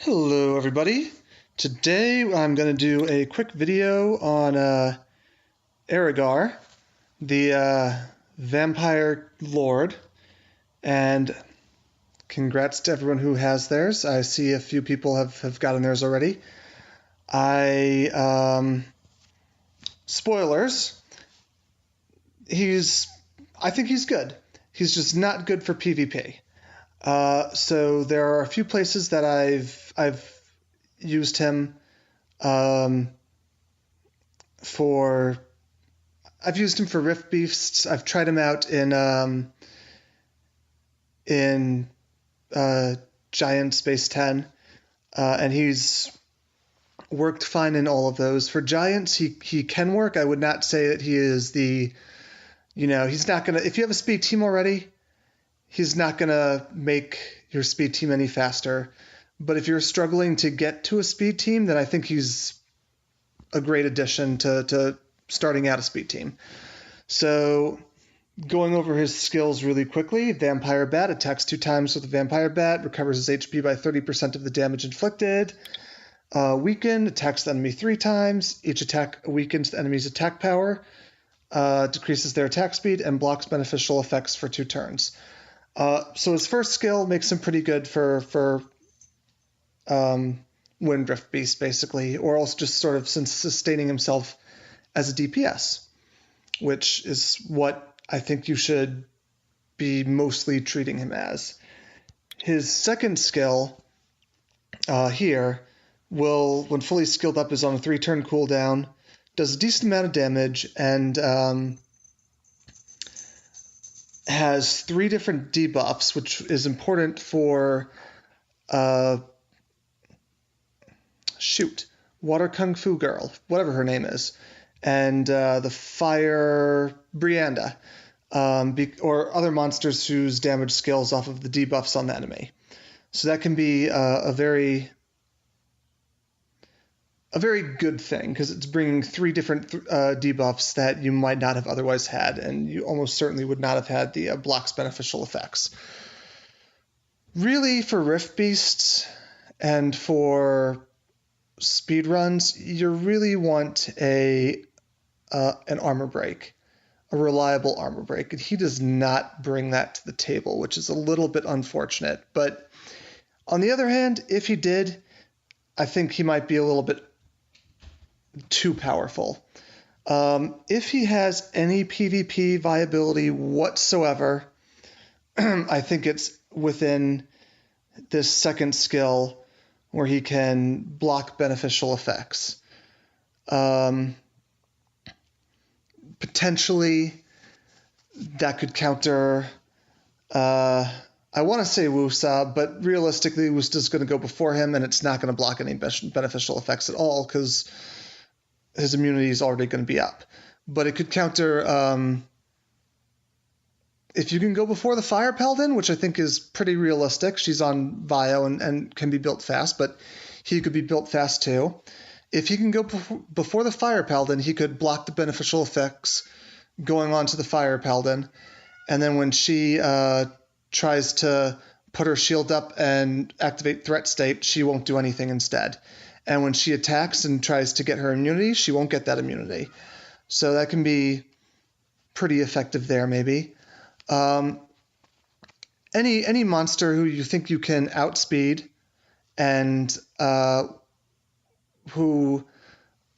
Hello everybody. Today I'm going to do a quick video on Eregar, the Vampire Lord, and congrats to everyone who has theirs. I see a few people have gotten theirs already. Spoilers, I think he's good. He's just not good for PvP. So there are a few places that I've used him for. I've used him for Rift Beasts. I've tried him out in Giant Space 10, and he's worked fine in all of those. For Giants, he can work. I would not say that he is he's not gonna. If you have a speed team already, he's not gonna make your speed team any faster. But if you're struggling to get to a speed team, then I think he's a great addition to starting out a speed team. So going over his skills really quickly, Vampire Bat attacks 2 times with a Vampire Bat, recovers his HP by 30% of the damage inflicted. Weaken, attacks the enemy 3 times. Each attack weakens the enemy's attack power, decreases their attack speed, and blocks beneficial effects for 2 turns. So his first skill makes him pretty good for Windrift Beast, basically, or else just sort of sustaining himself as a DPS, which is what I think you should be mostly treating him as. His second skill here will, when fully skilled up, is on a 3-turn cooldown, does a decent amount of damage, and has 3 different debuffs, which is important for Water Kung Fu Girl, whatever her name is, and the Fire Brianda, or other monsters whose damage scales off of the debuffs on the enemy. So that can be a very good thing, because it's bringing 3 different debuffs that you might not have otherwise had, and you almost certainly would not have had the blocks beneficial effects. Really, for Rift Beasts and for speed runs, you really want an armor break, a reliable armor break, and he does not bring that to the table, which is a little bit unfortunate. But on the other hand, if he did, I think he might be a little bit too powerful. If he has any PvP viability whatsoever, I think it's within this second skill where he can block beneficial effects. Potentially, that could counter, I want to say Wusa, but realistically, Wusa's going to go before him, and it's not going to block any beneficial effects at all, because his immunity is already going to be up. But it could counter, if you can go before the Fire Paladin, which I think is pretty realistic. She's on Vio and can be built fast, but he could be built fast too. If he can go before the Fire Paladin, he could block the beneficial effects going on to the Fire Paladin. And then when she tries to put her shield up and activate Threat State, she won't do anything instead. And when she attacks and tries to get her immunity, she won't get that immunity. So that can be pretty effective there, maybe. Any monster who you think you can outspeed and who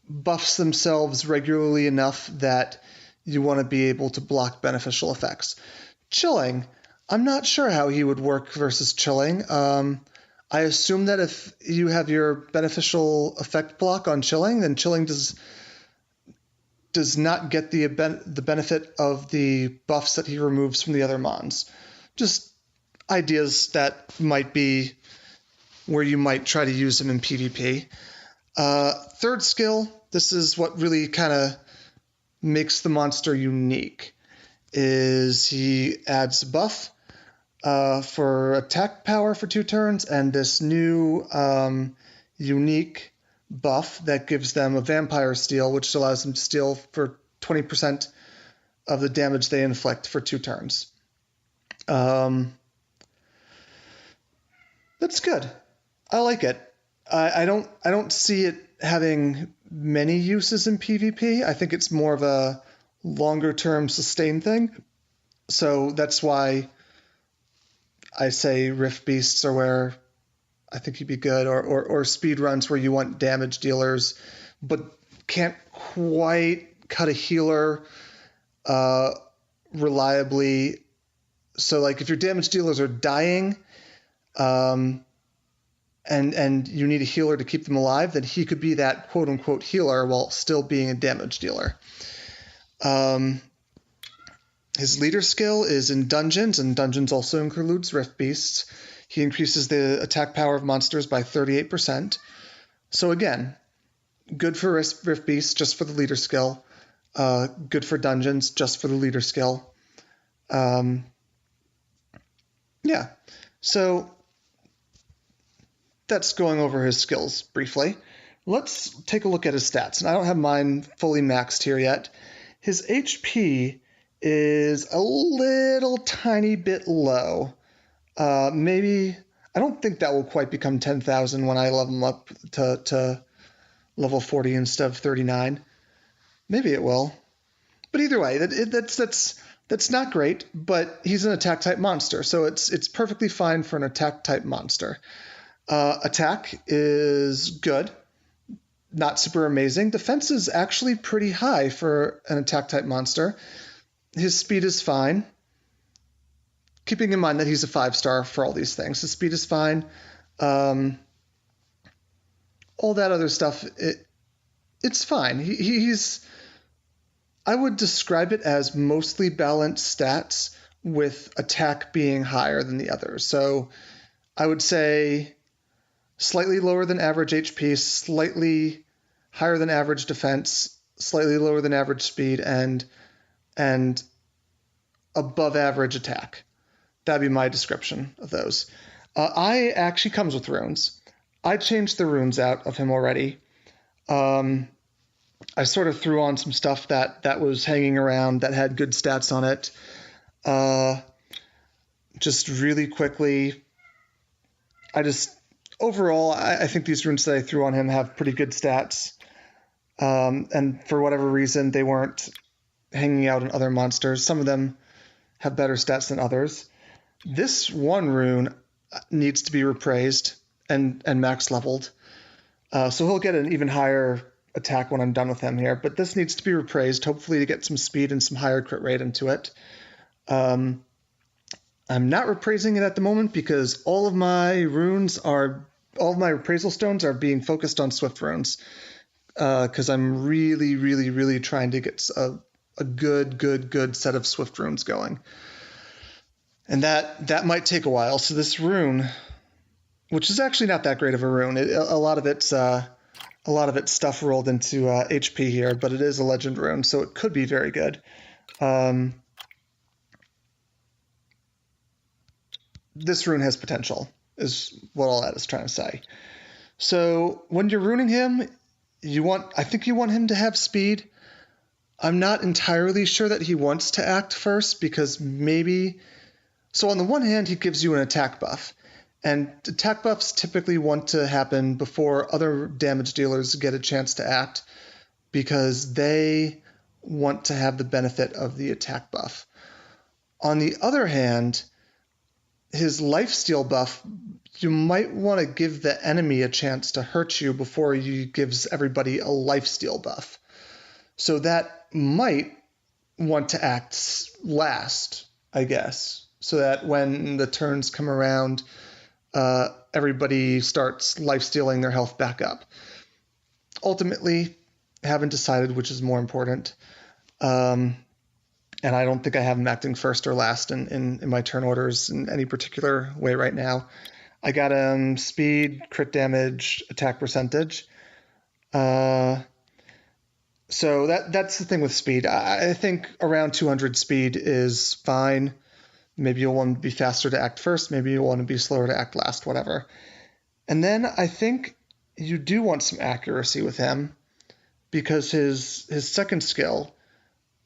buffs themselves regularly enough that you want to be able to block beneficial effects. Chilling, I'm not sure how he would work versus Chilling. I assume that if you have your beneficial effect block on Chilling, then Chilling does not get the benefit of the buffs that he removes from the other mons. Just ideas that might be where you might try to use him in PvP. Third skill, this is what really kind of makes the monster unique, is he adds a buff for attack power for 2 turns, and this new unique buff that gives them a Vampire Steel, which allows them to steal for 20% of the damage they inflict for 2 turns. That's good. I like it. I don't see it having many uses in PvP. I think it's more of a longer term sustain thing. So that's why I say Rift Beasts are where I think he'd be good, or speed runs where you want damage dealers, but can't quite cut a healer reliably. So like if your damage dealers are dying, and you need a healer to keep them alive, then he could be that quote unquote healer while still being a damage dealer. His leader skill is in dungeons, and dungeons also includes Rift Beasts. He increases the attack power of monsters by 38%. So again, good for Rift Beasts, just for the leader skill. Good for dungeons, just for the leader skill. Yeah, so that's going over his skills briefly. Let's take a look at his stats. And I don't have mine fully maxed here yet. His HP is a little tiny bit low. Maybe, I don't think that will quite become 10,000 when I level him up to level 40 instead of 39. Maybe it will. But either way, that's not great, but he's an attack type monster, so it's perfectly fine for an attack type monster. Attack is good, not super amazing. Defense is actually pretty high for an attack type monster. His speed is fine, keeping in mind that he's a 5-star for all these things. His speed is fine. All that other stuff, it's fine. He's I would describe it as mostly balanced stats with attack being higher than the others. So I would say slightly lower than average HP, slightly higher than average defense, slightly lower than average speed, and above average attack. That'd be my description of those. I actually comes with runes. I changed the runes out of him already. I sort of threw on some stuff that was hanging around that had good stats on it. Just really quickly, overall, I think these runes that I threw on him have pretty good stats. And for whatever reason, they weren't hanging out in other monsters. Some of them have better stats than others. This one rune needs to be repraised and max leveled. So he'll get an even higher attack when I'm done with him here, but this needs to be repraised, hopefully to get some speed and some higher crit rate into it. I'm not repraising it at the moment because all of my appraisal stones are being focused on Swift runes, because I'm really, really, really trying to get a good set of Swift runes going. And that might take a while. So this rune, which is actually not that great of a rune, a lot of it's stuff rolled into HP here, but it is a legend rune, so it could be very good. This rune has potential, is what all that is trying to say. So when you're runing him, I think you want him to have speed. I'm not entirely sure that he wants to act first, because so on the one hand, he gives you an attack buff. And attack buffs typically want to happen before other damage dealers get a chance to act, because they want to have the benefit of the attack buff. On the other hand, his lifesteal buff, you might want to give the enemy a chance to hurt you before he gives everybody a lifesteal buff. So that might want to act last, I guess, so that when the turns come around, everybody starts lifestealing their health back up. Ultimately, haven't decided which is more important. And I don't think I have him acting first or last in my turn orders in any particular way right now. I got him speed, crit damage, attack percentage. So that's the thing with speed. I think around 200 speed is fine. Maybe you'll want to be faster to act first. Maybe you'll want to be slower to act last, whatever. And then I think you do want some accuracy with him, because his second skill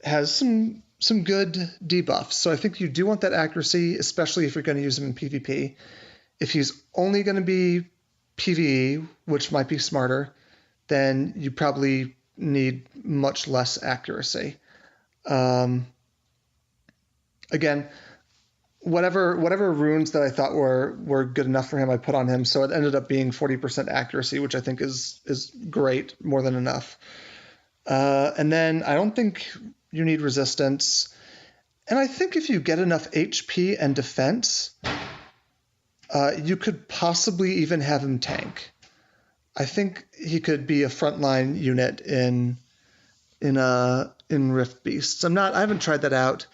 has some good debuffs. So I think you do want that accuracy, especially if you're going to use him in PvP. If he's only going to be PvE, which might be smarter, then you probably need much less accuracy. Again, whatever runes that I thought were good enough for him, I put on him. So it ended up being 40% accuracy, which I think is great, more than enough. And then I don't think you need resistance. And I think if you get enough HP and defense, you could possibly even have him tank. I think he could be a frontline unit in Rift Beasts. I haven't tried that out,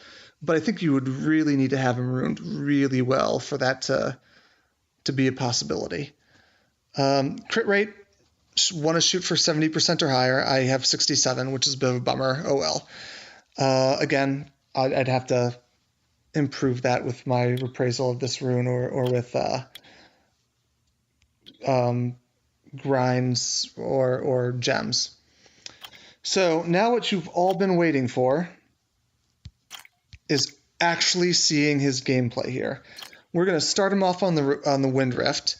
but I think you would really need to have him ruined really well for that to be a possibility. Crit rate, want to shoot for 70% or higher. I have 67, which is a bit of a bummer. Oh well. Again, I'd have to improve that with my reprisal of this rune or with grinds or gems. So now what you've all been waiting for is actually seeing his gameplay here. We're going to start him off on the Wind Rift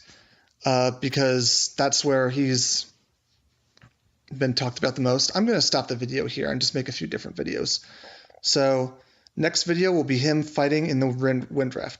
because that's where he's been talked about the most. I'm going to stop the video here and just make a few different videos. So next video will be him fighting in the Wind Rift.